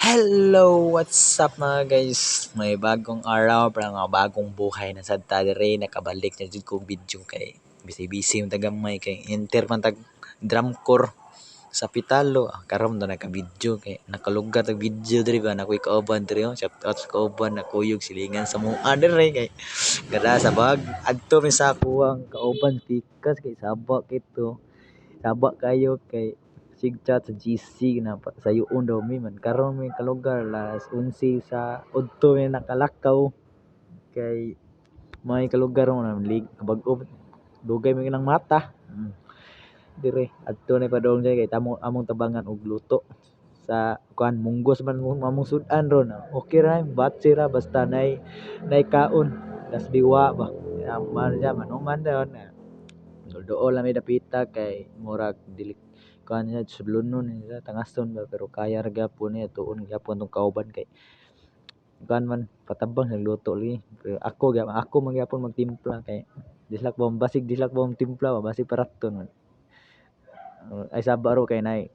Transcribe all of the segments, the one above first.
Hello! What's up mga guys? May bagong araw para mga bagong buhay na sa tadere nakabalik na jud kong video kay busy yung tagamay kay enter man tag drum corps sa Pitalo. Karon na naka-video kay nakalugar tag video diri ba nakoy kauban diri shout out sa kauban na kuyog silingan sa mua diri kay kada sa bag adto mi sa kuwang kauban tikas kay saba kito. Saba kayo kay sigchat sa GC na sa yuon daw mi man karon mi kalugar las 11 sa udto mi nakalakaw kay may kalugar mo na bag-o dugay mi ng mata. Dire adto na padong kay tamo among tabangan og luto sa kuan munggos man among sudan ron. Okay ra batsi ra basta nay kaon tas biwa ba man ja manuman dayon dool lang may dapita kay murag dili kuan niya sudlonon niya tangason ba pero kaya ra gyapon niya tuon gyapon tong kauban kay kuan man patabang nagluto li pero ako man gyapon magtimpla kay dislak ba basig timpla ba basig paraton man ay saba ro kay nay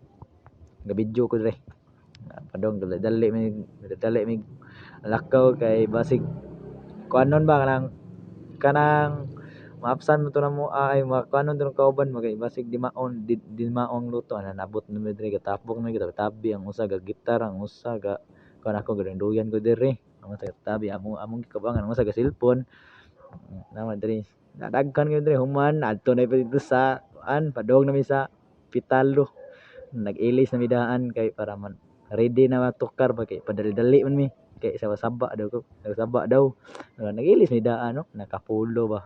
gabidyo ko dire padong dali mi lakaw kay basig kuanon ba kanang maapsan mo to na mo ay makanon to ng kauban mo kay basig di maong luto na nabot na mi diri katapok na kita tabi ang usa ga gitar ang usa ga kuan ako gaduyan ko diri ang usa tabi among gikabangan ang usa ga cellphone naman diri nadagkan gyud diri human adto na pa dito sa kuan padong na mi sa Pitalo nag-ilis na mi daan kay para man ready na matukar ba kay padali-dali man mi kay saba daw nag-ilis mi daan no nakapulo ba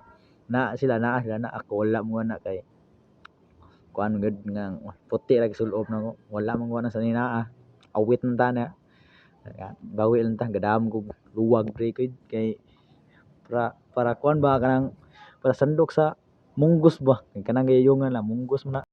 na sila na ako wala mo na kay kuan gud nga puti ra sulod na wala man kuan sa nina awit man ta na bawi lang ta gadam ko luwag pre kay para kuan ba kanang para sandok sa munggos ba kanang gayungan la munggos na